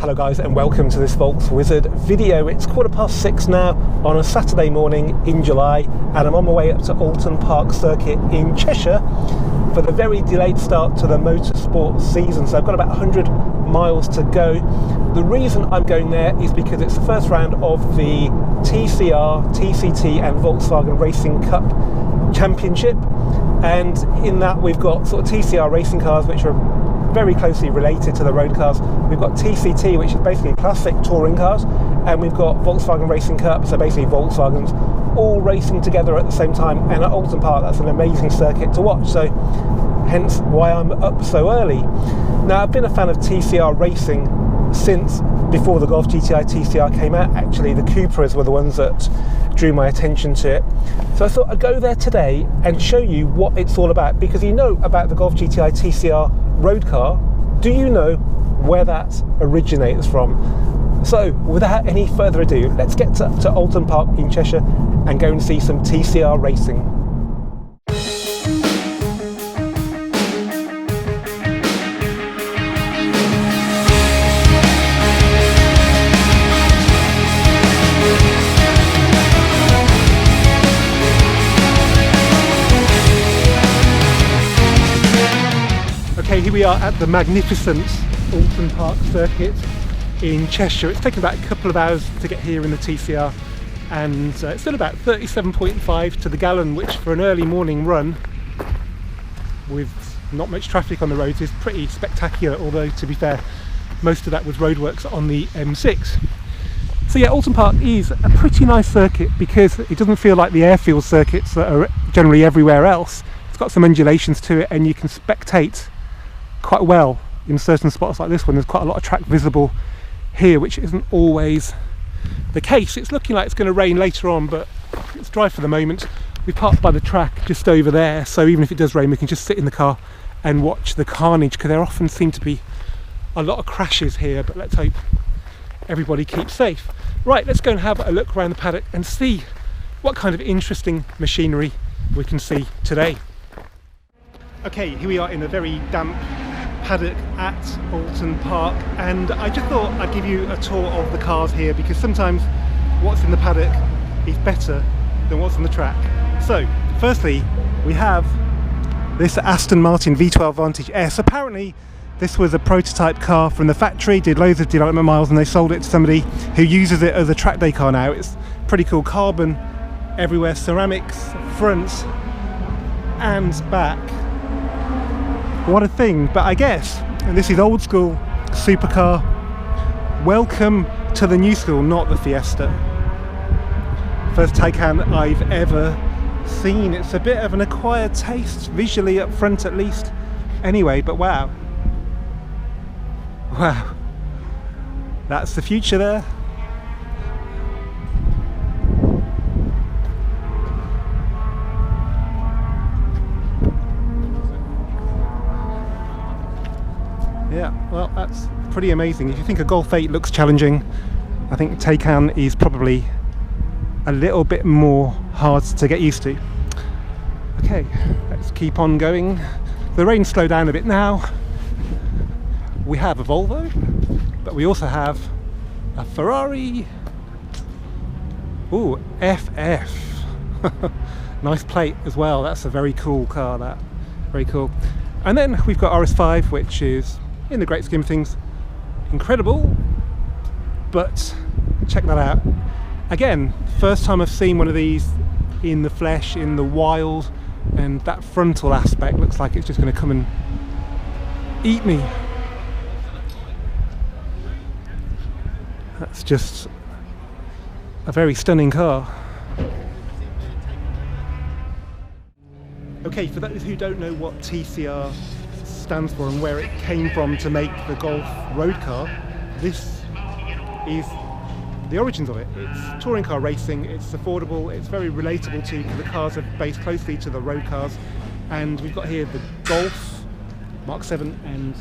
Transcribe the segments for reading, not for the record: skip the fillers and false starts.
Hello guys, and welcome to this Volks Wizard video. It's 6:15 now on a Saturday morning in July, and I'm on my way up to Alton Park Circuit in Cheshire for the very delayed start to the motorsport season. So I've got about 100 miles to go. The reason I'm going there is because it's the first round of the TCR, TCT and Volkswagen Racing Cup Championship, and in that we've got sort of TCR racing cars which are very closely related to the road cars. We've got TCT, which is basically classic touring cars, and we've got Volkswagen Racing Cup, so basically Volkswagens all racing together at the same time. And at Alton Park, that's an amazing circuit to watch, so hence why I'm up so early. Now, I've been a fan of TCR racing since before the Golf GTI TCR came out. Actually, the Cupras were the ones that drew my attention to it. So I thought I'd go there today and show you what it's all about, because you know about the Golf GTI TCR road car. Do you know where that originates from? So without any further ado, let's get to Alton Park in Cheshire and go and see some TCR racing. Okay, here we are at the magnificent Alton Park Circuit in Cheshire. It's taken about a couple of hours to get here in the TCR, and it's still about 37.5 to the gallon, which for an early morning run with not much traffic on the roads is pretty spectacular, although to be fair, most of that was roadworks on the M6. So yeah, Alton Park is a pretty nice circuit because it doesn't feel like the airfield circuits that are generally everywhere else. It's got some undulations to it, and you can spectate quite well in certain spots like this one. There's quite a lot of track visible here, which isn't always the case. It's looking like it's going to rain later on, but it's dry for the moment. We parked by the track just over there, so even if it does rain, we can just sit in the car and watch the carnage, because there often seem to be a lot of crashes here, but let's hope everybody keeps safe. Right, let's go and have a look around the paddock and see what kind of interesting machinery we can see today. Okay, here we are in a very damp paddock at Alton Park, and I just thought I'd give you a tour of the cars here, because sometimes what's in the paddock is better than what's on the track. So firstly, we have this Aston Martin V12 Vantage S. Apparently this was a prototype car from the factory, did loads of development miles, and they sold it to somebody who uses it as a track day car now. It's pretty cool. Carbon everywhere, ceramics front and back. What a thing. But I guess this is old school supercar. Welcome to the new school, not the Fiesta. First Taycan I've ever seen. It's a bit of an acquired taste, visually up front at least. Anyway, but wow. Wow. That's the future there. Yeah, well, that's pretty amazing. If you think a Golf 8 looks challenging, I think Taycan is probably a little bit more hard to get used to. Okay, let's keep on going. The rain slowed down a bit now. We have a Volvo, but we also have a Ferrari. Ooh, FF. Nice plate as well. That's a very cool car, that. Very cool. And then we've got RS5, which is, in the great scheme of things, incredible, but check that out. Again, first time I've seen one of these in the flesh, in the wild, and that frontal aspect looks like it's just going to come and eat me. That's just a very stunning car. Okay, for those who don't know what TCR stands for and where it came from to make the Golf road car, this is the origins of it. It's touring car racing, it's affordable, it's very relatable to, because the cars are based closely to the road cars. And we've got here the Golf Mark 7 and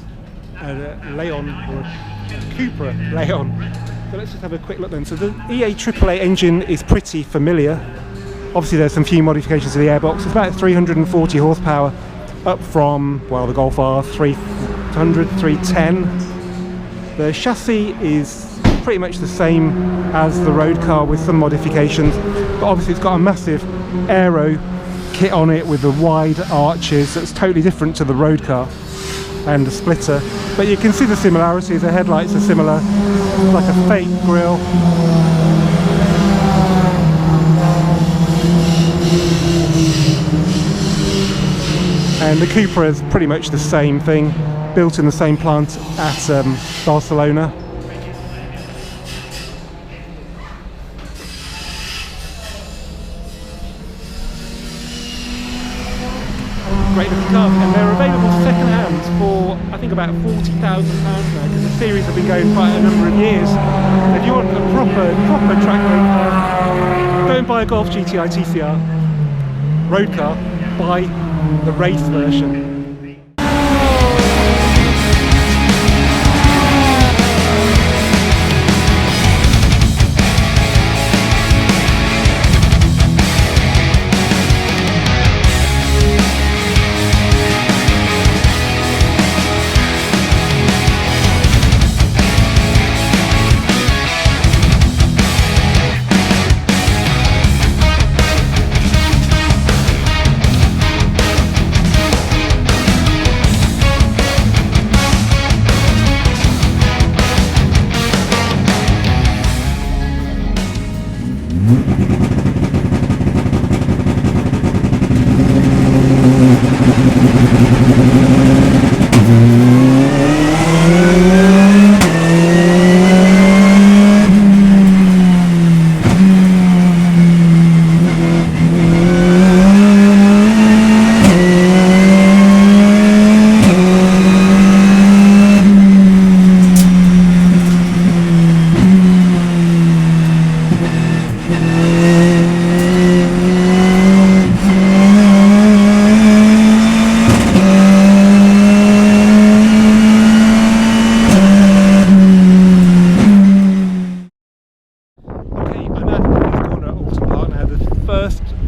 a Leon, or a Cupra Leon. So let's just have a quick look then. So the EA888 engine is pretty familiar. Obviously there's some few modifications to the airbox. It's about 340 horsepower, up from, well, the Golf R 300, 310. The chassis is pretty much the same as the road car with some modifications, but obviously it's got a massive aero kit on it with the wide arches that's totally different to the road car, and the splitter. But you can see the similarities. The headlights are similar, like a fake grille. And the Cupra is pretty much the same thing, built in the same plant at Barcelona. Great looking car, and they're available second hand for I think about £40,000 now, because the series have been going quite a number of years. If you want a proper track day car, go and buy a Golf GTI TCR road car, buy the race version.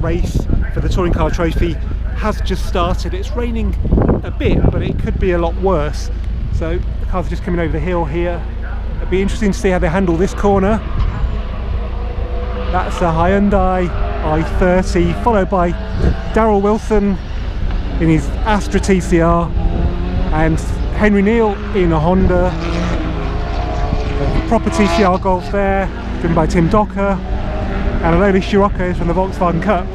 Race for the Touring Car Trophy has just started. It's raining a bit, but it could be a lot worse. So the cars are just coming over the hill here. It'll be interesting to see how they handle this corner. That's a Hyundai i30, followed by Darelle Wilson in his Astra TCR and Henry Neal in a Honda. A proper TCR Golf there, driven by Tim Docker, and a load of Scirocco's from the Volkswagen Cup.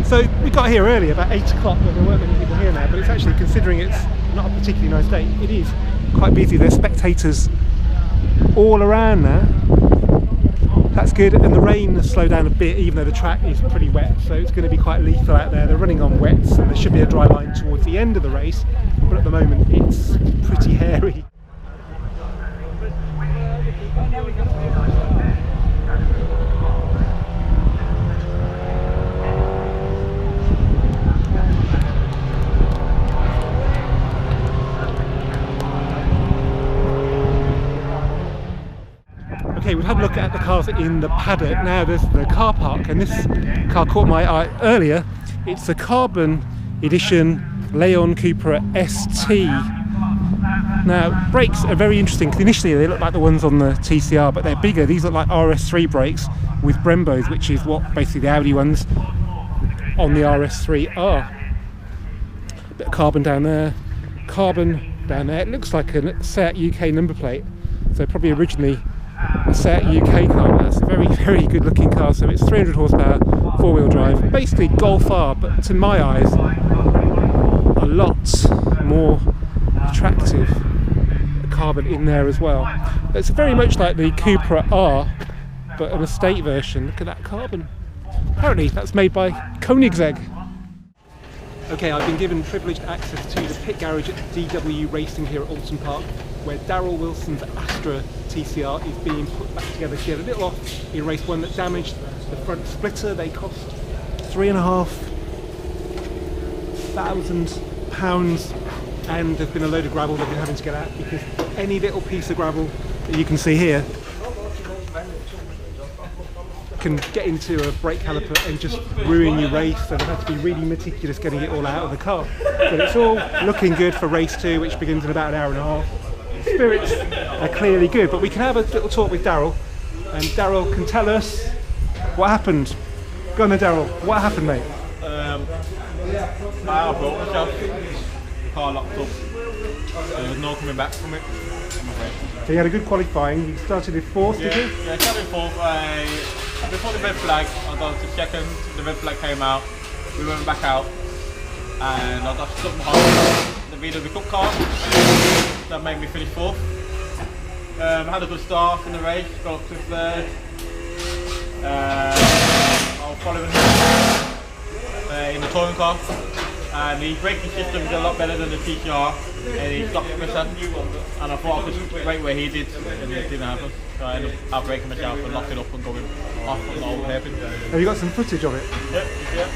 So we got here early, about 8 o'clock, but there weren't many people here now, but it's actually, considering it's not a particularly nice day, it is quite busy. There's spectators all around now. That's good, and the rain has slowed down a bit, even though the track is pretty wet, so it's going to be quite lethal out there. They're running on wets, and there should be a dry line towards the end of the race, but at the moment it's pretty hairy. Okay, we've had a look at the cars in the paddock. Now there's the car park, and this car caught my eye earlier. It's a carbon edition Leon Cupra ST. Now brakes are very interesting, because initially they look like the ones on the TCR, but they're bigger. These look like RS3 brakes with Brembos, which is what basically the Audi ones on the RS3 are. Bit of carbon down there, carbon down there. It looks like a Seat UK number plate, so probably originally a Seat UK car. That's a very, very good looking car. So it's 300 horsepower, four-wheel drive, basically Golf R, but to my eyes a lot more attractive carbon in there as well. It's very much like the Cupra R, but an estate version. Look at that carbon. Apparently that's made by Koenigsegg. Okay, I've been given privileged access to the pit garage at DW Racing here at Alton Park, where Darelle Wilson's Astra TCR is being put back together. She had a little off in race one that damaged the front splitter. They cost £3,500, and there's been a load of gravel they've been having to get out, because any little piece of gravel that you can see here can get into a brake caliper and just ruin your race, so they've had to be really meticulous getting it all out of the car. But it's all looking good for race 2, which begins in about an hour and a half. Spirits are clearly good, but we can have a little talk with Darrell, and Darrell can tell us what happened. Go on then, Darrell, what happened, mate? I broke myself, the car locked up, there was no coming back from it, I'm afraid. So you had a good qualifying, you started in 4th, did you? Yeah, I started in 4th, before the red flag, I got to 2nd, the red flag came out, we went back out, and I got stuck behind the VW Cup car, that made me finish 4th. I had a good start in the race, got up to 3rd, I was following him in the touring car, and the braking system is a lot better than the TCR, and he stopped myself, and I thought I could brake where he did, and it didn't happen. So I ended up braking myself and locking up and going off on the old hairpin. Have you got some footage of it? Yeah.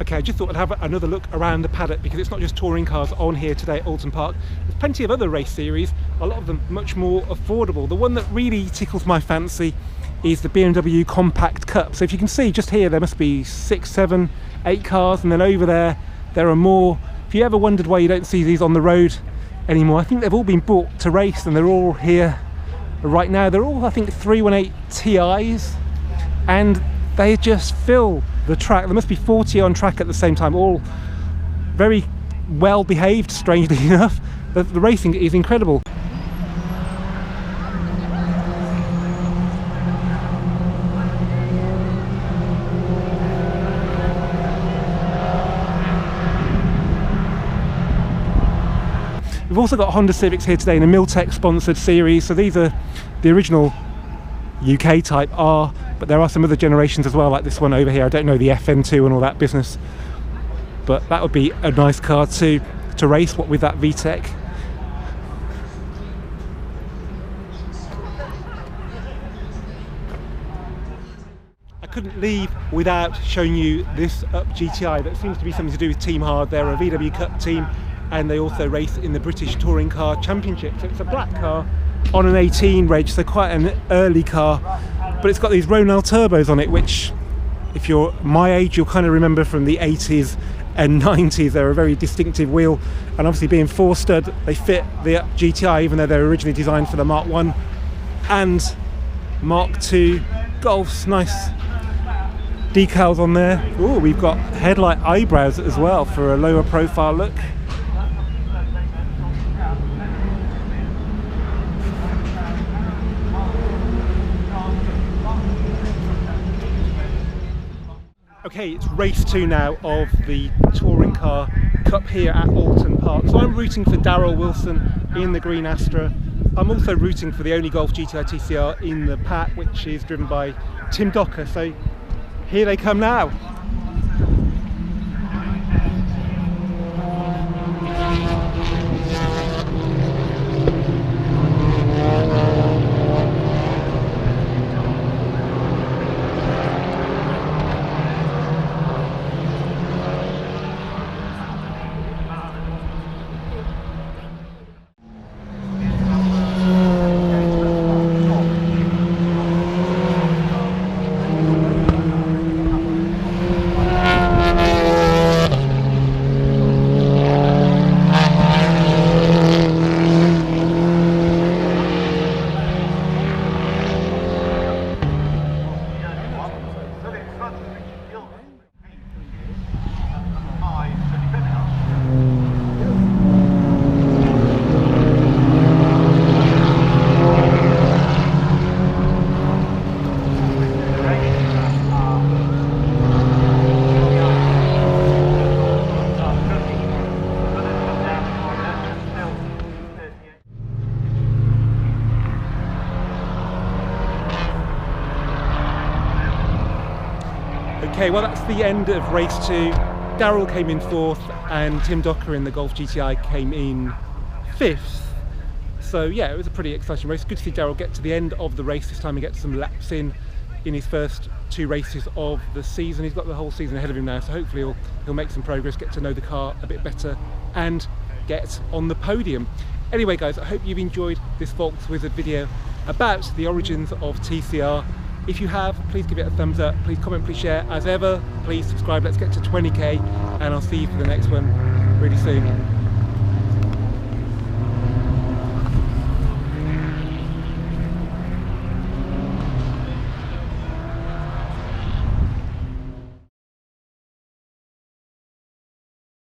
Okay, I just thought I'd have another look around the paddock, because it's not just touring cars on here today at Alton Park. There's plenty of other race series, a lot of them much more affordable. The one that really tickles my fancy is the BMW Compact Cup. So if you can see just here, there must be 6, 7, 8 cars, and then over there are more. If you ever wondered why you don't see these on the road anymore, I think they've all been bought to race, and they're all here right now. They're all, I think, 318 Ti's, and they just fill the track. There must be 40 on track at the same time, all very well behaved, strangely enough. The racing is incredible. We've also got Honda Civics here today in a Miltech sponsored series, so these are the original UK type R, but there are some other generations as well, like this one over here. I don't know the FN2 and all that business, but that would be a nice car to race, what with that VTEC. I couldn't leave without showing you this Up GTI. That seems to be something to do with Team Hard. They're a VW Cup team, and they also race in the British Touring Car Championship. So it's a black car on an 18 reg, so quite an early car, but it's got these Ronal turbos on it, which if you're my age you'll kind of remember from the 80s and 90s. They're a very distinctive wheel, and obviously being 4-stud, they fit the Up GTI, even though they were originally designed for the Mark 1 and Mark 2 Golfs. Nice decals on there. Oh, we've got headlight eyebrows as well for a lower profile look. Okay, it's race 2 now of the Touring Car Cup here at Alton Park. So I'm rooting for Darelle Wilson in the green Astra. I'm also rooting for the only Golf GTI TCR in the pack, which is driven by Tim Docker. So here they come now. Okay, well that's the end of race 2. Darelle came in 4th and Tim Docker in the Golf GTI came in 5th. So yeah, it was a pretty exciting race. Good to see Darelle get to the end of the race this time and get some laps in his first 2 races of the season. He's got the whole season ahead of him now, so hopefully he'll make some progress, get to know the car a bit better and get on the podium. Anyway guys, I hope you've enjoyed this Volkswizard video about the origins of TCR. If you have, please give it a thumbs up, please comment, please share. As ever, please subscribe. Let's get to 20k and I'll see you for the next one really soon.